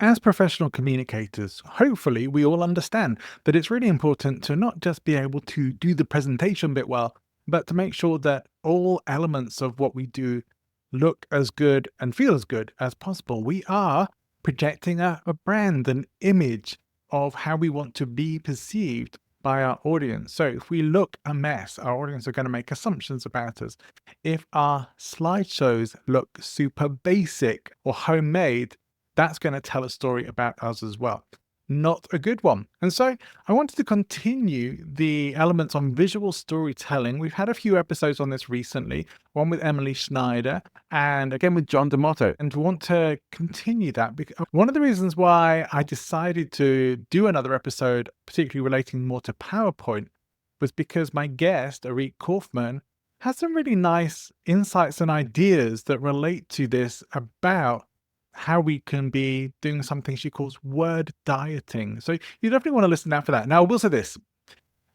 As professional communicators, hopefully we all understand that it's really important to not just be able to do the presentation bit well, but to make sure that all elements of what we do look as good and feel as good as possible. We are projecting a brand, an image of how we want to be perceived by our audience. So if we look a mess, our audience are going to make assumptions about us. If our slideshows look super basic or homemade, that's going to tell a story about us as well. Not a good one. And so I wanted to continue the elements on visual storytelling. We've had a few episodes on this recently, one with Emily Schneider and again with John D'Amato, and want to continue that. Because one of the reasons why I decided to do another episode, particularly relating more to PowerPoint, was because my guest, Oreet Kaufman, has some really nice insights and ideas that relate to this about how we can be doing something she calls word dieting. So you definitely want to listen out for that. Now, I will say this.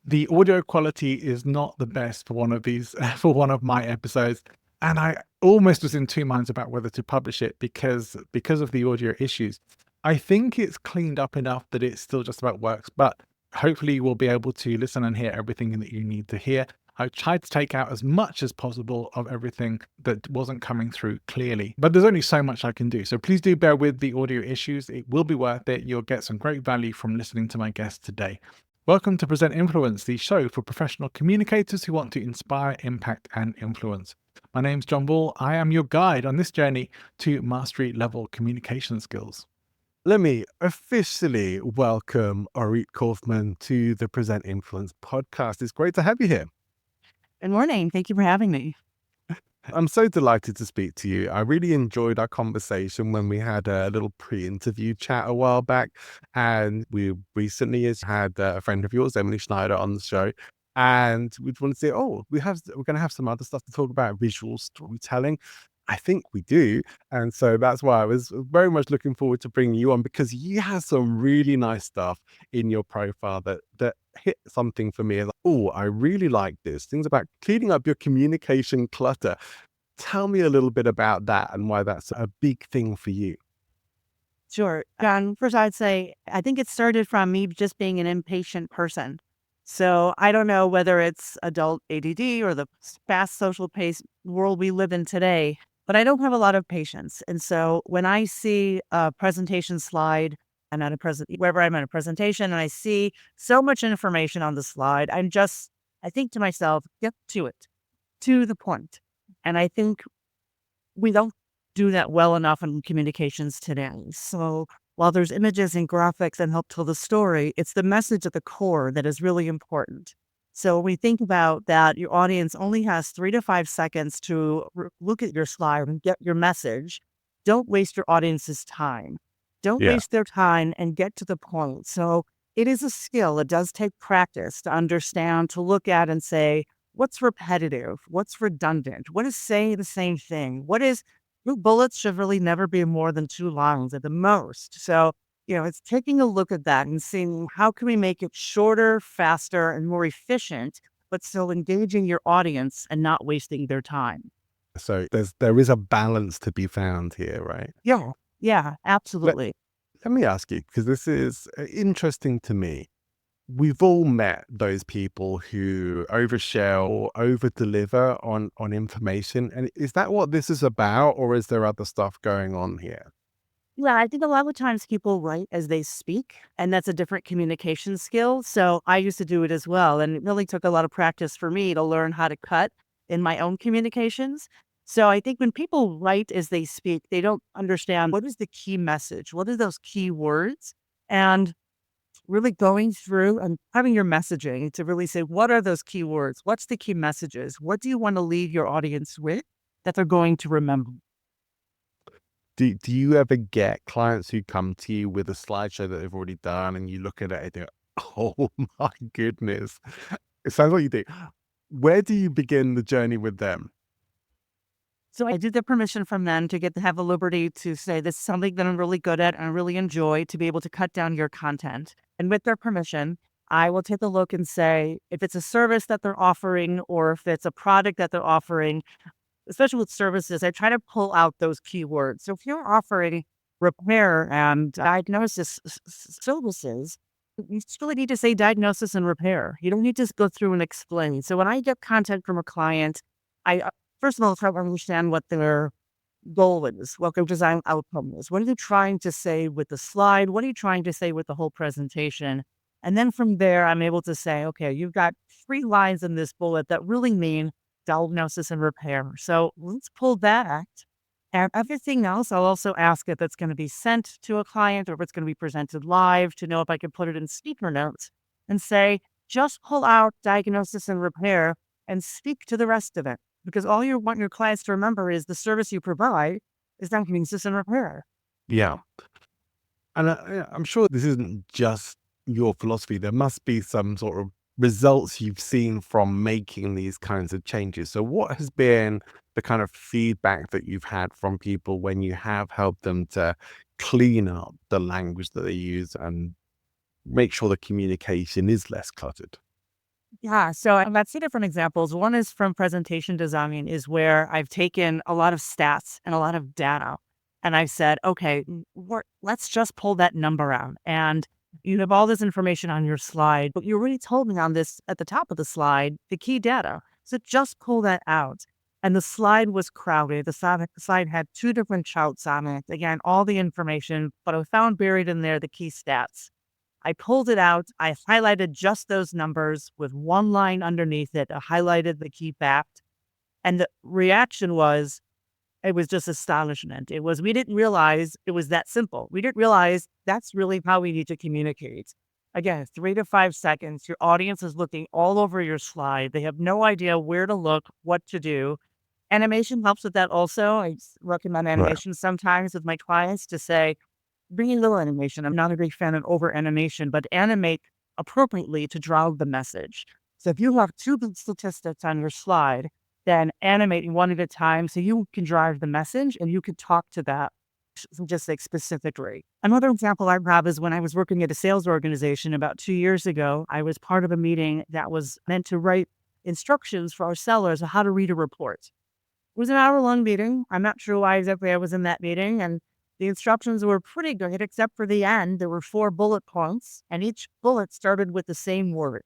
The audio quality is not the best for one of these, for one of my episodes. And I almost was in two minds about whether to publish it because of the audio issues. I think it's cleaned up enough that it still just about works, but hopefully you will be able to listen and hear everything that you need to hear. I tried to take out as much as possible of everything that wasn't coming through clearly, but there's only so much I can do. So please do bear with the audio issues. It will be worth it. You'll get some great value from listening to my guest today. Welcome to Present Influence, the show for professional communicators who want to inspire, impact, and influence. My name's John Ball. I am your guide on this journey to mastery level communication skills. Let me officially welcome Oreet Kaufman to the Present Influence podcast. It's great to have you here. Good morning. Thank you for having me. I'm so delighted to speak to you. I really enjoyed our conversation when we had a little pre-interview chat a while back. And we recently had a friend of yours, Emily Schneider, on the show. And we want to say, we're going to have some other stuff to talk about, visual storytelling. I think we do. And so that's why I was very much looking forward to bringing you on, because you have some really nice stuff in your profile that hit something for me. Like, I really like this. Things about cleaning up your communication clutter. Tell me a little bit about that and why that's a big thing for you. Sure. John, first I'd say, I think it started from me just being an impatient person. So I don't know whether it's adult ADD or the fast social pace world we live in today, but I don't have a lot of patience. And so when I see a presentation slide, wherever I'm at a presentation and I see so much information on the slide, I think to myself, get to it, to the point. And I think we don't do that well enough in communications today. So while there's images and graphics that help tell the story, it's the message at the core that is really important. So when we think about that, your audience only has 3 to 5 seconds to look at your slide and get your message. Don't waste your audience's time. Don't waste their time and get to the point. So it is a skill. It does take practice to understand, to look at and say, what's repetitive? What's redundant? What is saying the same thing? Your bullets should really never be more than 2 lines at the most. So, it's taking a look at that and seeing how can we make it shorter, faster, and more efficient, but still engaging your audience and not wasting their time. So there is a balance to be found here, right? Yeah, absolutely. Let me ask you, because this is interesting to me. We've all met those people who overshare or over-deliver on information. And is that what this is about, or is there other stuff going on here? Yeah, I think a lot of times people write as they speak, and that's a different communication skill. So I used to do it as well. And it really took a lot of practice for me to learn how to cut in my own communications. So I think when people write as they speak, they don't understand what is the key message? What are those key words? And really going through and having your messaging to really say, what are those key words? What's the key messages? What do you want to leave your audience with that they're going to remember? Do you ever get clients who come to you with a slideshow that they've already done and you look at it and go, oh my goodness, it sounds like you do. Where do you begin the journey with them? So I did the permission from them to have the liberty to say, this is something that I'm really good at and I really enjoy, to be able to cut down your content. And with their permission, I will take a look and say, if it's a service that they're offering or if it's a product that they're offering, especially with services, I try to pull out those keywords. So if you're offering repair and diagnosis services, you still need to say diagnosis and repair. You don't need to go through and explain. So when I get content from a client, I first of all try to understand what their goal is, what their design outcome is. What are you trying to say with the slide? What are you trying to say with the whole presentation? And then from there, I'm able to say, okay, you've got 3 lines in this bullet that really mean diagnosis and repair. So let's pull that out. And everything else, I'll also ask if it's going to be sent to a client or if it's going to be presented live to know if I can put it in speaker notes and say, just pull out diagnosis and repair and speak to the rest of it. Because all you want your clients to remember is the service you provide is diagnosis and repair. Yeah. And I'm sure this isn't just your philosophy. There must be some sort of results you've seen from making these kinds of changes. So, what has been the kind of feedback that you've had from people when you have helped them to clean up the language that they use and make sure the communication is less cluttered? Yeah, so I've got 2 different examples. One is from presentation designing is where I've taken a lot of stats and a lot of data, and I've said, "Okay, let's just pull that number out, and you have all this information on your slide, but you already told me on this at the top of the slide, the key data. So just pull that out." And the slide was crowded. The slide had 2 different charts on it. Again, all the information, but I found buried in there the key stats. I pulled it out. I highlighted just those numbers with 1 line underneath it. I highlighted the key fact. And the reaction was, it was just astonishment. It was, we didn't realize it was that simple. We didn't realize that's really how we need to communicate. Again, 3 to 5 seconds. Your audience is looking all over your slide. They have no idea where to look, what to do. Animation helps with that also. Recommend Right. animation sometimes with my clients to say, bring in little animation. I'm not a big fan of over animation, but animate appropriately to drive the message. So if you have 2 big statistics on your slide, then animate one at a time so you can drive the message and you can talk to that just like specifically. Another example I have is when I was working at a sales organization about 2 years ago, I was part of a meeting that was meant to write instructions for our sellers on how to read a report. It was an hour-long meeting. I'm not sure why exactly I was in that meeting, and the instructions were pretty good, except for the end. There were 4 bullet points, and each bullet started with the same word.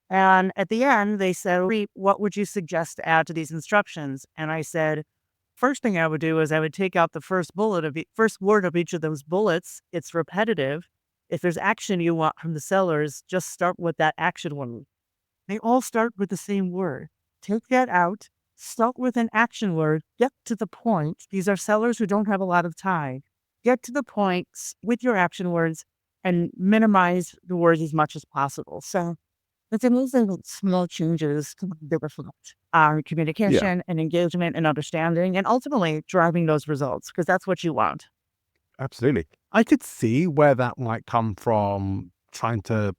And at the end, they said, "Reet, what would you suggest to add to these instructions?" And I said, first thing I would do is I would take out the first word of each of those bullets. It's repetitive. If there's action you want from the sellers, just start with that action one. They all start with the same word. Take that out, start with an action word, get to the point. These are sellers who don't have a lot of time. Get to the point with your action words and minimize the words as much as possible. So it's amazing what small changes can reflect our Yeah. communication and engagement and understanding and ultimately driving those results because that's what you want. Absolutely. I could see where that might come from trying to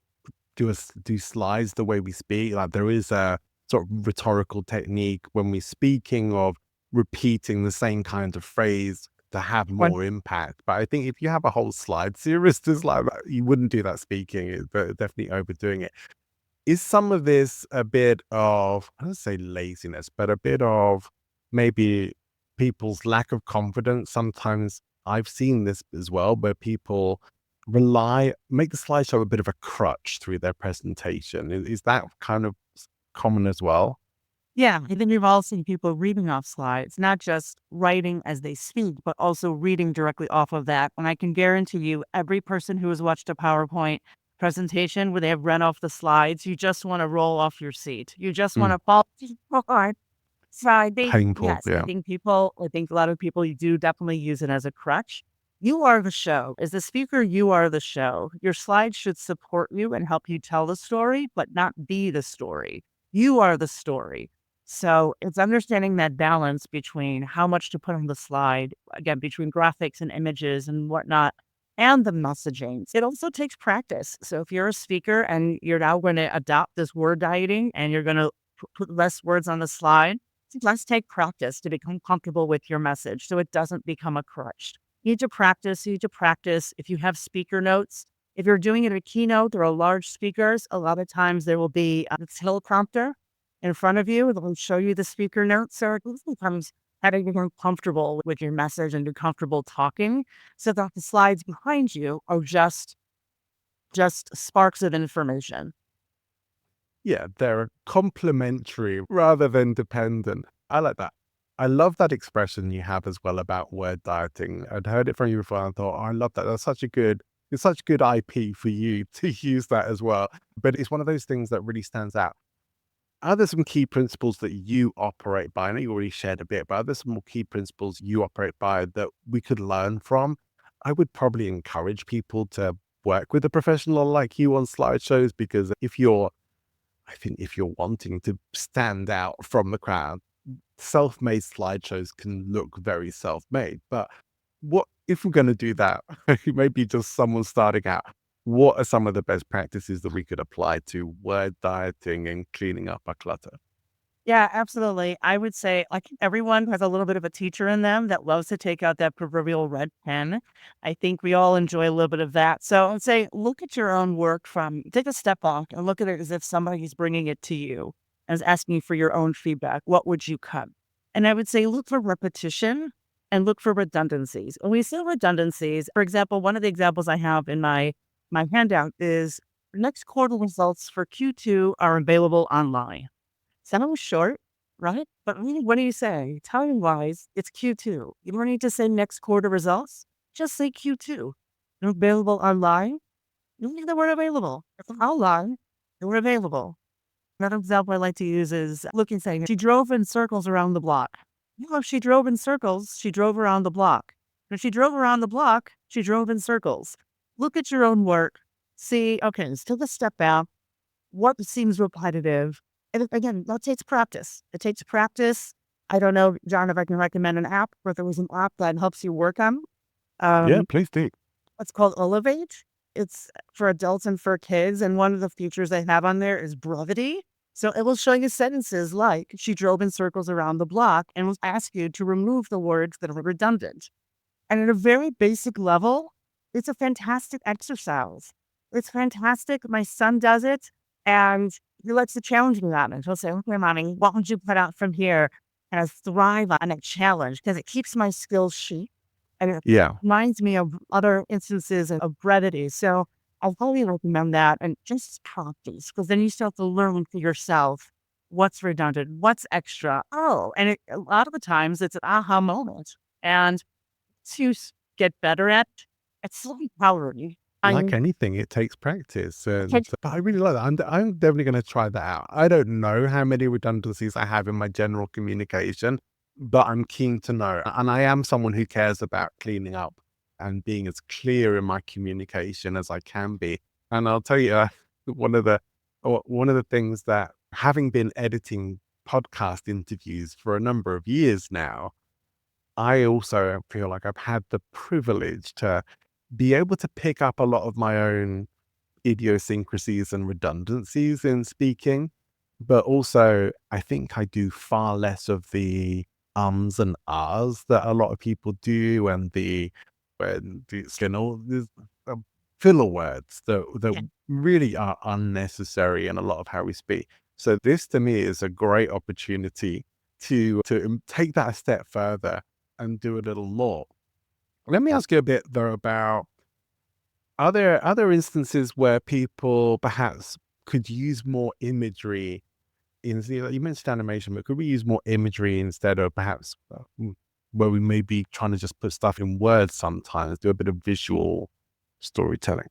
do slides the way we speak. Like there is a sort of rhetorical technique when we're speaking of repeating the same kind of phrase to have One more impact. But I think if you have a whole slide series, just like that, you wouldn't do that speaking. But definitely overdoing it. Is some of this a bit of, I don't say laziness, but a bit of maybe people's lack of confidence? Sometimes I've seen this as well, where people make the slideshow a bit of a crutch through their presentation. Is that kind of common as well? Yeah, I think we've all seen people reading off slides, not just writing as they speak, but also reading directly off of that. And I can guarantee you, every person who has watched a PowerPoint presentation where they have read off the slides, you just want to roll off your seat. You just want Mm, to fall forward. So I think, painful. yes, Yeah. I think a lot of people, you do definitely use it as a crutch. You are the show. As the speaker, you are the show. Your slides should support you and help you tell the story, but not be the story. You are the story. So it's understanding that balance between how much to put on the slide, again, between graphics and images and whatnot, and the messaging. It also takes practice. So if you're a speaker and you're now going to adopt this word dieting and you're going to put less words on the slide, let's take practice to become comfortable with your message so it doesn't become a crutch. You need to practice. You need to practice. If you have speaker notes, if you're doing it at a keynote or a large speakers, a lot of times there will be a teleprompter in front of you that will show you the speaker notes. So it becomes how to become comfortable with your message and you're comfortable talking so that the slides behind you are just sparks of information. Yeah, they're complementary rather than dependent. I like that. I love that expression you have as well about word dieting. I'd heard it from you before and I thought, oh, I love that. It's such good IP for you to use that as well. But it's one of those things that really stands out. Are there some key principles that you operate by? I know you already shared a bit, but are there some more key principles you operate by that we could learn from? I would probably encourage people to work with a professional like you on slideshows because I think if you're wanting to stand out from the crowd, self-made slideshows can look very self-made. But what if we're going to do that? Maybe just someone starting out. What are some of the best practices that we could apply to word dieting and cleaning up our clutter? Yeah, absolutely. I would say like everyone has a little bit of a teacher in them that loves to take out that proverbial red pen. I think we all enjoy a little bit of that. So I'd say look at your own work take a step back and look at it as if somebody's bringing it to you and is asking you for your own feedback. What would you cut? And I would say look for repetition and look for redundancies. When we say redundancies, for example, one of the examples I have in my handout is next quarter results for Q2 are available online. Sounds short, right? But really, what do you say? Time wise, it's Q2. You don't need to say next quarter results. Just say Q2. They're available online. You need the word available. If they're online, they were available. Another example I like to use is looking saying she drove in circles around the block. If she drove in circles, she drove around the block. If she drove around the block, she drove in circles. Look at your own work. See, okay, let's take a step back. What seems repetitive? And again, that takes practice. It takes practice. I don't know, John, if I can recommend an app, or if there was an app that helps you work on. Yeah, Um, please do. it's called Elevate. It's for adults and for kids. And one of the features they have on there is brevity. So it will show you sentences like, she drove in circles around the block and will ask you to remove the words that are redundant. And at a very basic level, it's a fantastic exercise. It's fantastic. My son does it and he likes to challenge me on it. He'll say, okay, mommy, what would you put out from here? And I thrive on a challenge because it keeps my skills sharp and it Yeah. reminds me of other instances of brevity. So I highly recommend that and just practice because then you start to learn for yourself what's redundant, what's extra. Oh, and a lot of the times it's an aha moment. And to get better at, it's so empowering. Like I'm anything, it takes practice. okay, But I really like that. I'm definitely going to try that out. I don't know how many redundancies I have in my general communication, but I'm keen to know. And I am someone who cares about cleaning up and being as clear in my communication as I can be. And I'll tell you, one of the one of the things that having been editing podcast interviews for a number of years now, I also feel like I've had the privilege to be able to pick up a lot of my own idiosyncrasies and redundancies in speaking. But also, I think I do far less of the ums and ahs that a lot of people do, and all these filler words that yeah, really are unnecessary in a lot of how we speak. So this to me is a great opportunity to take that a step further and do a little more. Let me ask you a bit though about, are there other instances where people perhaps could use more imagery in, you mentioned animation, but could we use more imagery instead of perhaps where we may be trying to just put stuff in words sometimes, do a bit of visual storytelling?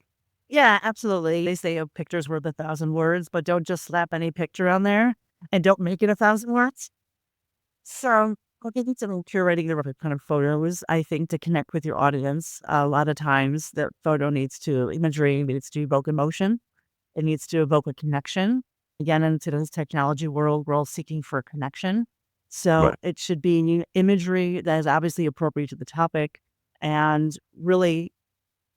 yeah, absolutely. They say a picture's worth 1,000 words, but don't just slap any picture on there and don't make it 1,000 words. So, okay, it's about curating the right kind of photos, I think, to connect with your audience. A lot of times, the imagery needs to evoke emotion. It needs to evoke a connection. Again, in today's technology world, we're all seeking for a connection. So Right. it should be imagery that is obviously appropriate to the topic and really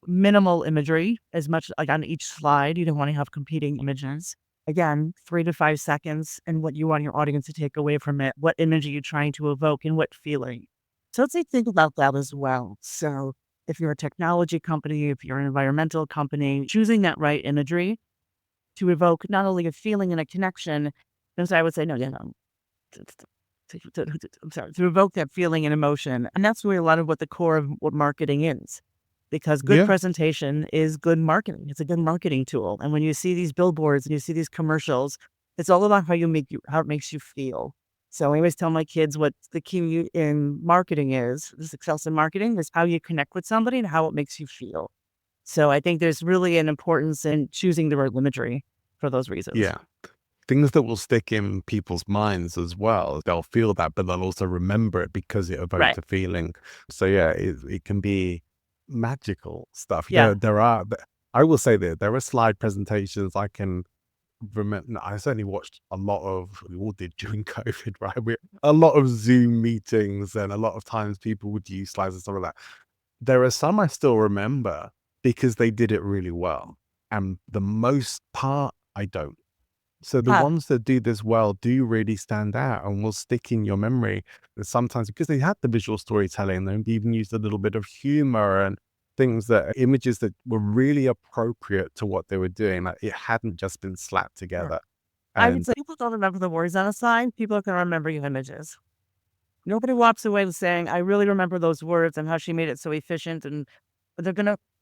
minimal imagery as much like on each slide. You don't want to have competing images. Again, 3 to 5 seconds and what you want your audience to take away from it. What image are you trying to evoke and what feeling? So let's say think about that as well. So if you're a technology company, if you're an environmental company, choosing that right imagery to evoke not only a feeling and a connection, as I would say, no, I'm sorry, to evoke that feeling and emotion. And that's really a lot of what the core of what marketing is. Because good Yeah. presentation is good marketing. It's a good marketing tool. And when you see these billboards and you see these commercials, it's all about how it makes you feel. So I always tell my kids what the key in marketing is, the success in marketing is how you connect with somebody and how it makes you feel. So I think there's really an importance in choosing the right imagery for those reasons. Yeah. Things that will stick in people's minds as well. They'll feel that, but they'll also remember it because it evoked Right. a feeling. So yeah, it can be magical stuff. Yeah. I will say that there are slide presentations I can remember. I certainly watched a lot of, we all did during COVID, right? A lot of Zoom meetings, and a lot of times people would use slides and stuff like that. There are some I still remember because they did it really well. And the most part, I don't. So the Huh. ones that do this well do really stand out and will stick in your memory. And sometimes because they had the visual storytelling, they even used a little bit of humor and things, that images that were really appropriate to what they were doing. Like it hadn't just been slapped Sure. together. I would And say people don't remember the words on a sign. People can remember your images. Nobody walks away with saying, I really remember those words and how she made it so efficient. And but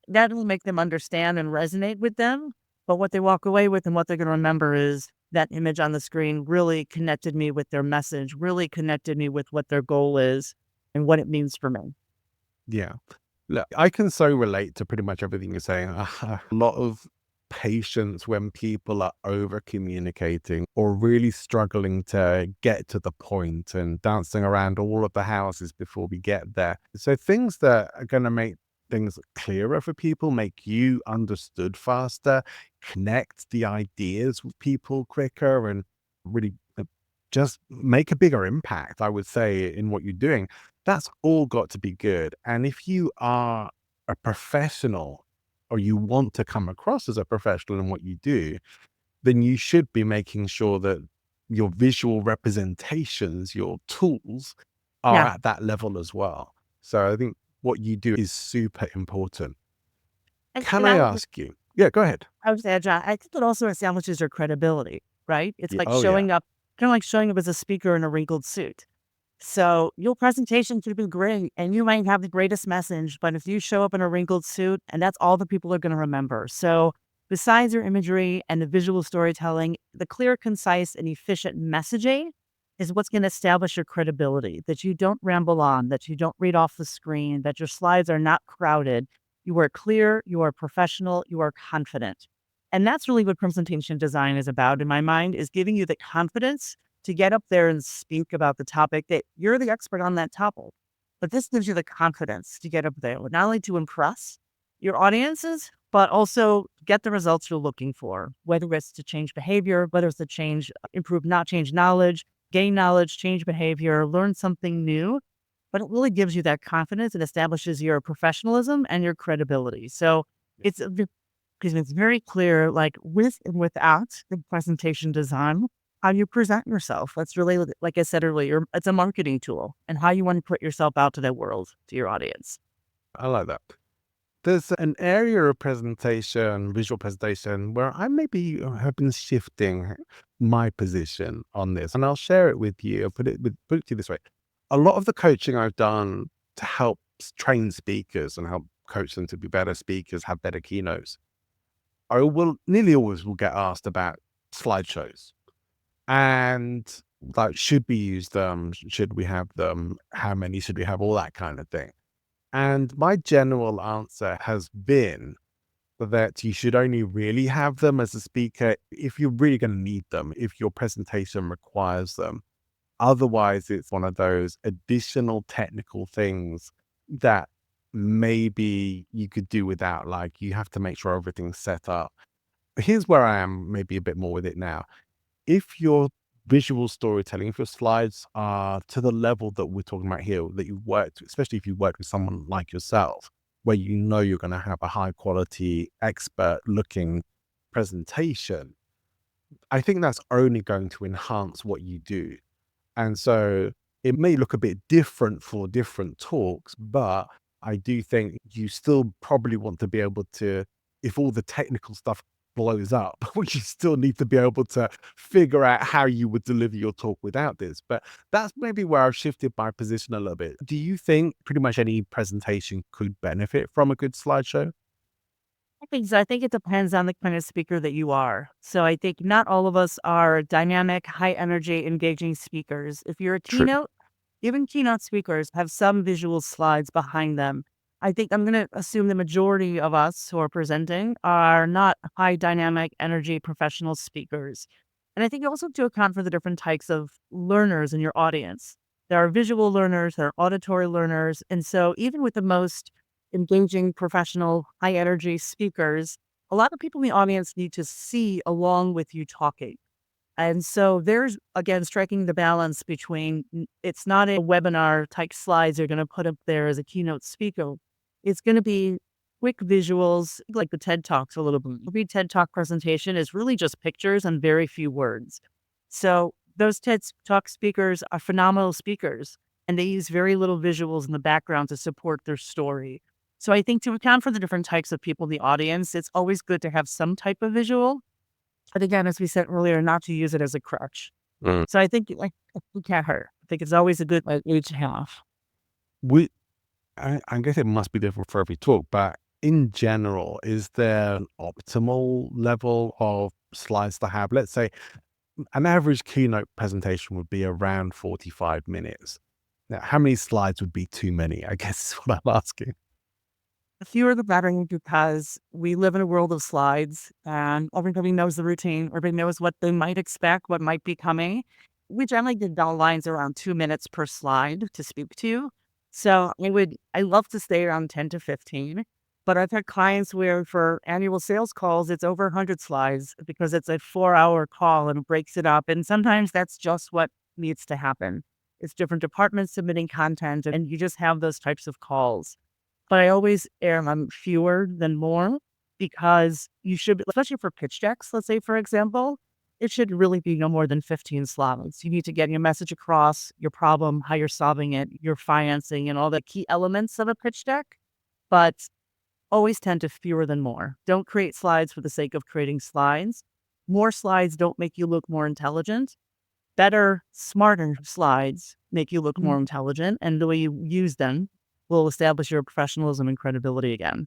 that'll make them understand and resonate with them. But what they walk away with and what they're going to remember is that image on the screen really connected me with their message, really connected me with what their goal is and what it means for me. yeah, look, I can so relate to pretty much everything you're saying. A lot of patience when people are over communicating or really struggling to get to the point and dancing around all of the houses before we get there. So things that are going to make things clearer for people, make you understood faster, connect the ideas with people quicker, and really just make a bigger impact, I would say, in what you're doing. That's all got to be good. And if you are a professional, or you want to come across as a professional in what you do, then you should be making sure that your visual representations, your tools, are Yeah. at that level as well. So I think what you do is super important. Can And I ask you? Yeah, go ahead. I would say, John, I think it also establishes your credibility, right? It's Yeah. like Oh, yeah. showing up, kind of like showing up as a speaker in a wrinkled suit. So your presentation could be great and you might have the greatest message, but if you show up in a wrinkled suit and that's all the people are going to remember. So besides your imagery and the visual storytelling, the clear, concise, and efficient messaging is what's going to establish your credibility, that you don't ramble on, that you don't read off the screen, that your slides are not crowded. You are clear, you are professional, you are confident. And that's really what presentation design is about in my mind, is giving you the confidence to get up there and speak about the topic that you're the expert on that topic. But this gives you the confidence to get up there, not only to impress your audiences, but also get the results you're looking for, whether it's to change behavior, whether it's to improve, not change knowledge, gain knowledge, change behavior, learn something new. But it really gives you that confidence and establishes your professionalism and your credibility. So it's because it's very clear, like with and without the presentation design, how you present yourself. That's really, like I said earlier, it's a marketing tool and how you want to put yourself out to the world, to your audience. I like that. There's an area of presentation, visual presentation, where I maybe have been shifting my position on this, and I'll share it with you. I'll put it to you this way: a lot of the coaching I've done to help train speakers and help coach them to be better speakers, have better keynotes, I will nearly always will get asked about slideshows and like, should we use them? Should we have them? How many should we have? All that kind of thing. And my general answer has been that you should only really have them as a speaker if you're really going to need them, if your presentation requires them. Otherwise, it's one of those additional technical things that maybe you could do without. Like you have to make sure everything's set up. Here's where I am maybe a bit more with it now. If your visual storytelling, if your slides are to the level that we're talking about here, that you've worked, especially if you worked with someone like yourself, where you know you're going to have a high quality, expert looking presentation, I think that's only going to enhance what you do. And so it may look a bit different for different talks, but I do think you still probably want to be able to, if all the technical stuff blows up, but you still need to be able to figure out how you would deliver your talk without this. But that's maybe where I've shifted my position a little bit. Do you think pretty much any presentation could benefit from a good slideshow? I think it depends on the kind of speaker that you are. So I think not all of us are dynamic, high energy, engaging speakers. If you're a True. keynote, even keynote speakers have some visual slides behind them. I think I'm going to assume the majority of us who are presenting are not high dynamic energy professional speakers. And I think you also have to account for the different types of learners in your audience. There are visual learners, there are auditory learners. And so even with the most engaging professional high energy speakers, a lot of people in the audience need to see along with you talking. And so there's, again, striking the balance between it's not a webinar type slides you're going to put up there as a keynote speaker. It's going to be quick visuals, like the TED Talks a little bit. Every TED Talk presentation is really just pictures and very few words. So those TED Talk speakers are phenomenal speakers, and they use very little visuals in the background to support their story. So I think to account for the different types of people in the audience, it's always good to have some type of visual. But again, as we said earlier, not to use it as a crutch. Mm. So I think like it can't hurt. I think it's always a good age to have. We, I guess it must be different for every talk, but in general, is there an optimal level of slides to have? Let's say an average keynote presentation would be around 45 minutes. Now, how many slides would be too many? I guess is what I'm asking. The fewer the better, because we live in a world of slides and everybody knows the routine. Everybody knows what they might expect, what might be coming. We generally did lines around 2 minutes per slide to speak to. So I love to stay around 10 to 15, but I've had clients where for annual sales calls, it's over 100 slides because it's a 4-hour call and it breaks it up. And sometimes that's just what needs to happen. It's different departments submitting content and you just have those types of calls. But I always err on fewer than more because you should, especially for pitch decks, let's say, for example, it should really be no more than 15 slides. You need to get your message across, your problem, how you're solving it, your financing, and all the key elements of a pitch deck. But always tend to fewer than more. Don't create slides for the sake of creating slides. More slides don't make you look more intelligent. Better, smarter slides make you look more intelligent. And the way you use them will establish your professionalism and credibility again.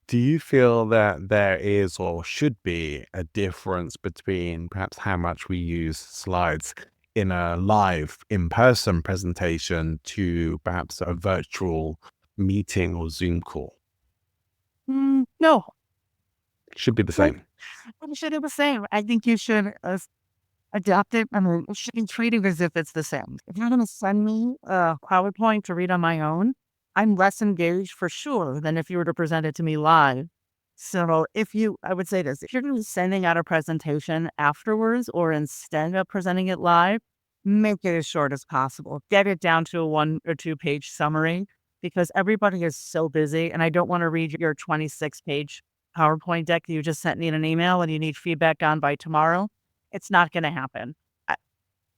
Do you feel that there is or should be a difference between perhaps how much we use slides in a live in-person presentation to perhaps a virtual meeting or Zoom call? No, Should be the like, same. you should do the same. I think you should adapt it. I mean, it should be treated as if it's the same. If you're going to send me a PowerPoint to read on my own, I'm less engaged for sure than if you were to present it to me live. So I would say this, if you're going to be sending out a presentation afterwards or instead of presenting it live, make it as short as possible. Get it down to a 1 or 2 page summary because everybody is so busy and I don't want to read your 26-page PowerPoint deck that you just sent me in an email and you need feedback on by tomorrow. It's not going to happen.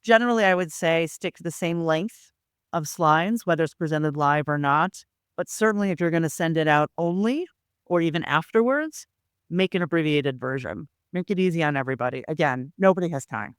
Generally, I would say stick to the same length of slides, whether it's presented live or not. But certainly if you're going to send it out only or even afterwards, make an abbreviated version. Make it easy on everybody. Again, nobody has time.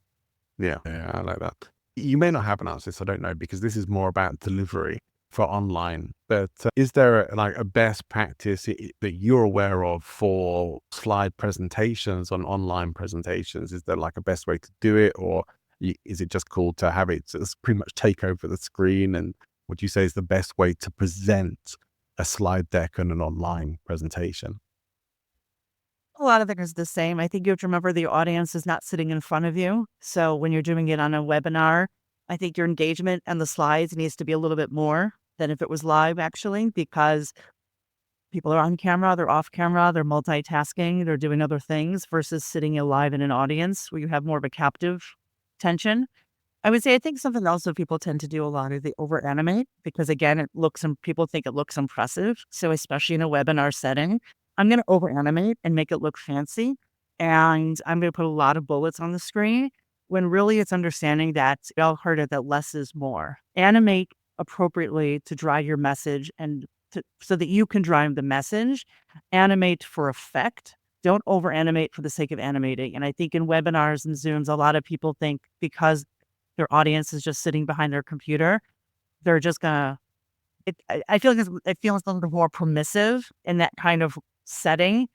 Yeah, I like that. You may not have an answer, so I don't know, because this is more about delivery for online. But is there a best practice that you're aware of for slide presentations on online presentations? Is there a best way to do it, or is it just cool to have it just pretty much take over the screen? And what do you say is the best way to present a slide deck on an online presentation? A lot of it is the same. I think you have to remember the audience is not sitting in front of you. So when you're doing it on a webinar, I think your engagement and the slides needs to be a little bit more than if it was live, actually, because people are on camera, they're off camera, they're multitasking, they're doing other things versus sitting live in an audience where you have more of a captive tension. I would say I think something else that people tend to do a lot is they over animate because again, people think it looks impressive. So especially in a webinar setting, I'm going to over animate and make it look fancy. And I'm going to put a lot of bullets on the screen when really it's understanding that we all heard it, that less is more. Animate appropriately to drive your message and so that you can drive the message. Animate for effect. don't over animate for the sake of animating. And I think in webinars and Zooms, a lot of people think because their audience is just sitting behind their computer, they're just gonna. I feel like it feels a little more permissive in that kind of setting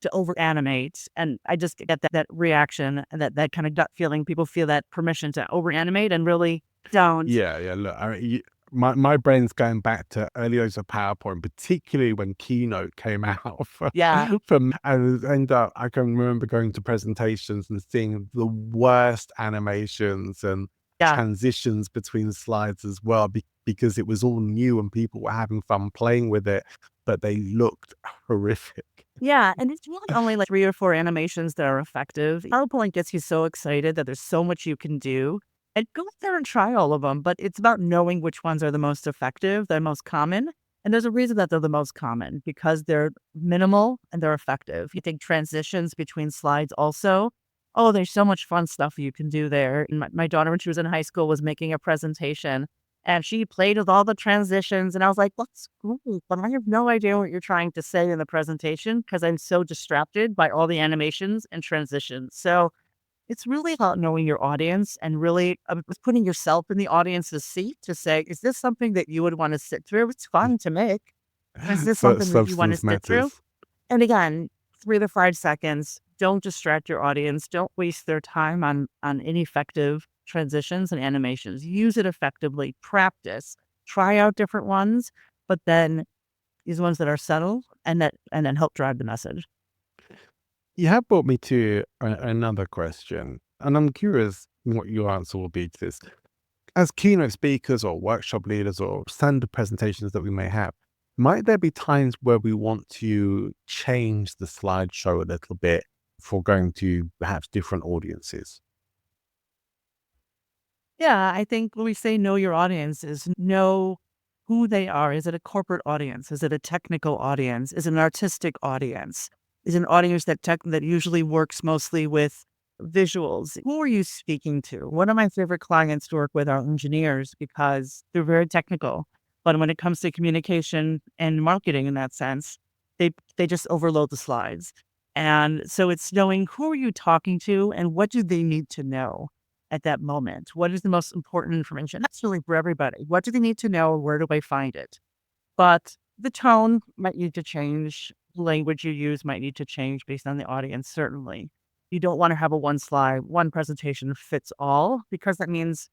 to over animate. And I just get that reaction and that kind of gut feeling. People feel that permission to over animate and really don't. Yeah. Look, my brain's going back to early days of PowerPoint, particularly when Keynote came out. Yeah. I can remember going to presentations and seeing the worst animations and Yeah. transitions between slides as well, because it was all new and people were having fun playing with it, but they looked horrific. Yeah, and it's really only like 3 or 4 animations that are effective. PowerPoint gets you so excited that there's so much you can do, and go out there and try all of them, but it's about knowing which ones are the most effective, the most common, and there's a reason that they're the most common, because they're minimal and they're effective. You think transitions between slides also. Oh, there's so much fun stuff you can do there. And my daughter, when she was in high school, was making a presentation, and she played with all the transitions. And I was like, that's great, but I have no idea what you're trying to say in the presentation because I'm so distracted by all the animations and transitions. So it's really about knowing your audience and really putting yourself in the audience's seat to say, is this something that you would want to sit through? It's fun to make. Is this So something that you want to substance sit through? matters. And again, 3 to 5 seconds. Don't distract your audience. Don't waste their time on ineffective transitions and animations. Use it effectively. Practice. Try out different ones, but then these ones that are subtle and then help drive the message. You have brought me to another question, and I'm curious what your answer will be to this. As keynote speakers or workshop leaders or standard presentations that we may have, might there be times where we want to change the slideshow a little bit for going to perhaps different audiences? Yeah, I think when we say know your audience is know who they are. Is it a corporate audience? Is it a technical audience? Is it an artistic audience? Is it an audience that usually works mostly with visuals? Who are you speaking to? One of my favorite clients to work with are engineers because they're very technical. But when it comes to communication and marketing in that sense, they just overload the slides. And so it's knowing who are you talking to and what do they need to know at that moment? What is the most important information? That's really for everybody. What do they need to know? Where do I find it? But the tone might need to change. Language you use might need to change based on the audience, certainly. You don't want to have a one slide, one presentation fits all, because that means,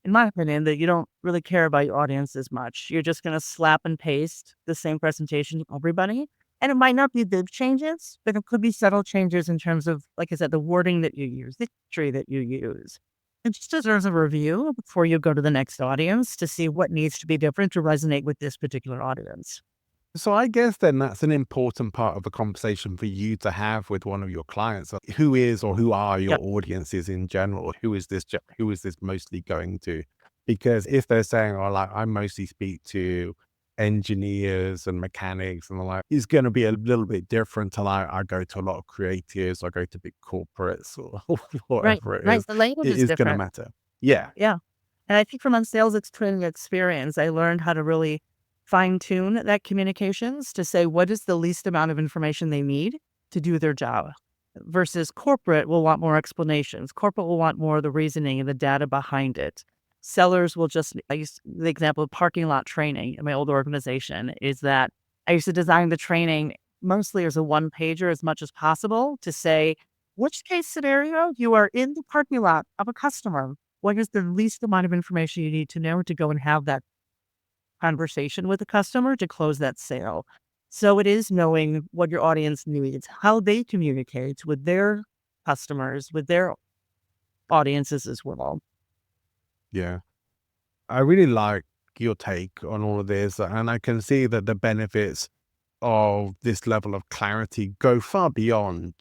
in my opinion, that you don't really care about your audience as much. You're just going to slap and paste the same presentation to everybody. And it might not be big changes, but it could be subtle changes in terms of, like I said, the wording that you use, the imagery that you use. It just deserves a review before you go to the next audience to see what needs to be different to resonate with this particular audience. So I guess then that's an important part of the conversation for you to have with one of your clients. Who is or who are your Yep. audiences in general? Who is this mostly going to? Because if they're saying, "Oh, like I mostly speak to engineers and mechanics," and the like, it's going to be a little bit different to like I go to a lot of creatives, I go to big corporates or Right. whatever it Right. is. The language It is is going to different. matter. Yeah. Yeah. And I think from a training experience, I learned how to really fine tune that communications to say what is the least amount of information they need to do their job versus corporate will want more explanations. Corporate will want more of the reasoning and the data behind it. Sellers will just, I use the example of parking lot training in my old organization is that I used to design the training mostly as a one pager as much as possible to say, which case scenario you are in the parking lot of a customer. What is the least amount of information you need to know to go and have that conversation with the customer to close that sale? So it is knowing what your audience needs, how they communicate with their customers, with their audiences as well. Yeah. I really like your take on all of this, and I can see that the benefits of this level of clarity go far beyond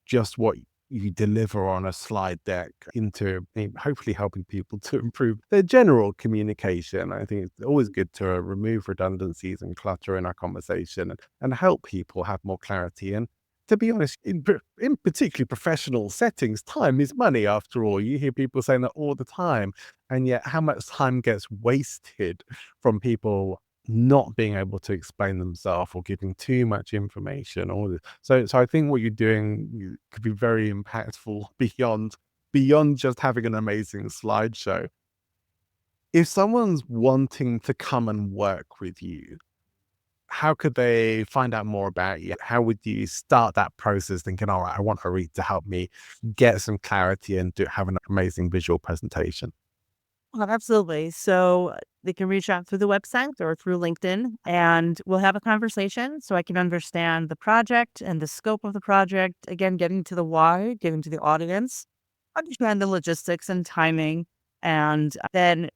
just what you deliver on a slide deck into hopefully helping people to improve their general communication. I think it's always good to remove redundancies and clutter in our conversation and help people have more clarity. And to be honest, in particularly professional settings, time is money after all. You hear people saying that all the time. And yet, how much time gets wasted from people not being able to explain themselves or giving too much information. So I think what you're doing could be very impactful beyond just having an amazing slideshow. If someone's wanting to come and work with you, how could they find out more about you? How would you start that process thinking, all right, I want Oreet to help me get some clarity and have an amazing visual presentation? Well, absolutely. So they can reach out through the website or through LinkedIn, and we'll have a conversation so I can understand the project and the scope of the project. Again, getting to the why, getting to the audience, understand the logistics and timing. And then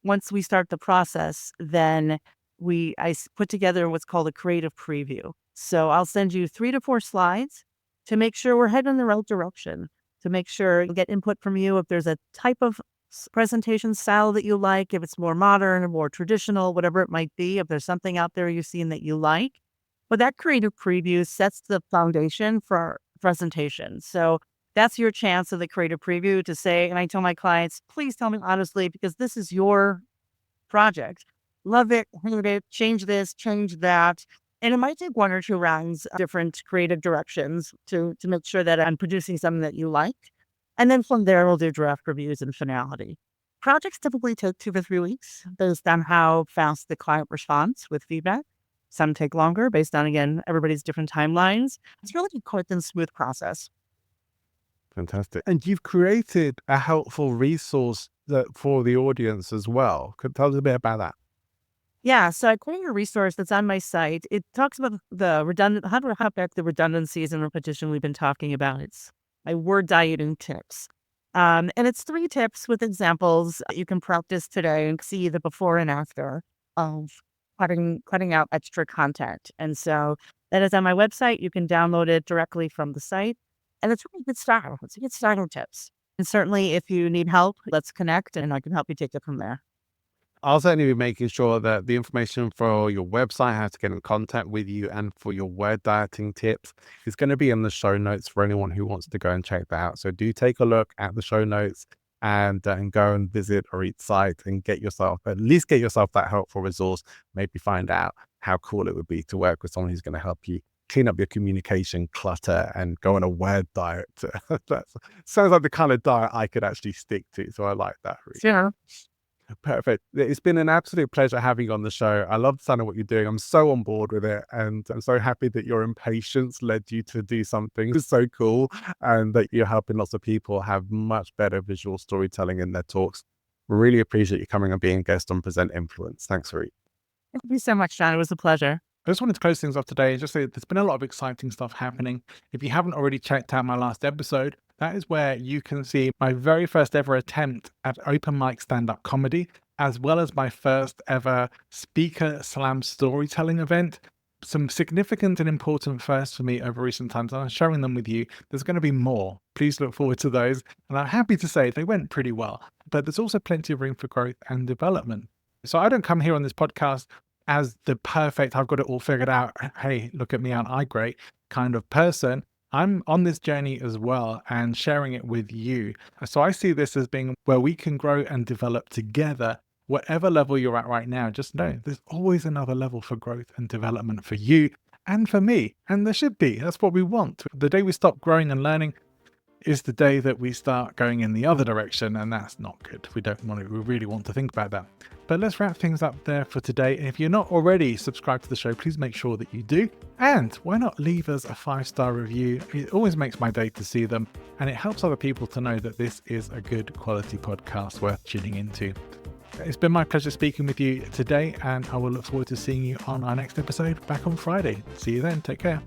once we start the process, then put together what's called a creative preview. So I'll send you 3 to 4 slides to make sure we're heading in the right direction, to make sure you get input from you if there's a type of presentation style that you like, if it's more modern or more traditional, whatever it might be, if there's something out there you've seen that you like. But that creative preview sets the foundation for our presentation. So that's your chance of the creative preview to say, and I tell my clients, please tell me honestly, because this is your project. Love it, hate it, change this, change that. And it might take 1 or 2 rounds of different creative directions to make sure that I'm producing something that you like. And then from there, we'll do draft reviews and finality. Projects typically take 2 to 3 weeks based on how fast the client responds with feedback. Some take longer based on, again, everybody's different timelines. It's really a quick and smooth process. Fantastic. And you've created a helpful resource for the audience as well. Could tell us a bit about that? Yeah, so I created a resource that's on my site. It talks about how to hop back the redundancies and repetition we've been talking about. It's my word dieting tips. And it's 3 tips with examples that you can practice today and see the before and after of cutting out extra content. And so that is on my website. You can download it directly from the site. And it's really good style. It's a good starter tips. And certainly if you need help, let's connect and I can help you take it from there. I'll certainly be making sure that the information for your website, how to get in contact with you, and for your word dieting tips is going to be in the show notes for anyone who wants to go and check that out. So do take a look at the show notes and go and visit Oreet's site and at least get yourself that helpful resource. Maybe find out how cool it would be to work with someone who's going to help you clean up your communication clutter and go on a word diet. That sounds like the kind of diet I could actually stick to. So I like that. Oreet. Yeah. Perfect. It's been an absolute pleasure having you on the show. I love the sound of what you're doing. I'm so on board with it. And I'm so happy that your impatience led you to do something so cool and that you're helping lots of people have much better visual storytelling in their talks. Really appreciate you coming and being a guest on Present Influence. Thanks, Oreet. Thank you so much, John. It was a pleasure. I just wanted to close things off today and just say there's been a lot of exciting stuff happening. If you haven't already checked out my last episode, that is where you can see my very first ever attempt at open mic stand-up comedy, as well as my first ever speaker slam storytelling event. Some significant and important firsts for me over recent times, and I'm sharing them with you. There's going to be more. Please look forward to those. And I'm happy to say they went pretty well, but there's also plenty of room for growth and development. So I don't come here on this podcast as the perfect, I've got it all figured out, hey, look at me, aren't I great kind of person. I'm on this journey as well and sharing it with you. So I see this as being where we can grow and develop together. Whatever level you're at right now, just know there's always another level for growth and development for you and for me. And there should be. That's what we want. The day we stop growing and learning is the day that we start going in the other direction, and that's not good. We really want to think about that. But let's wrap things up there for today. If you're not already subscribed to the show, please make sure that you do. And why not leave us a 5-star review? It always makes my day to see them, and it helps other people to know that this is a good quality podcast worth tuning into. It's been my pleasure speaking with you today, and I will look forward to seeing you on our next episode back on Friday. See you then. Take care.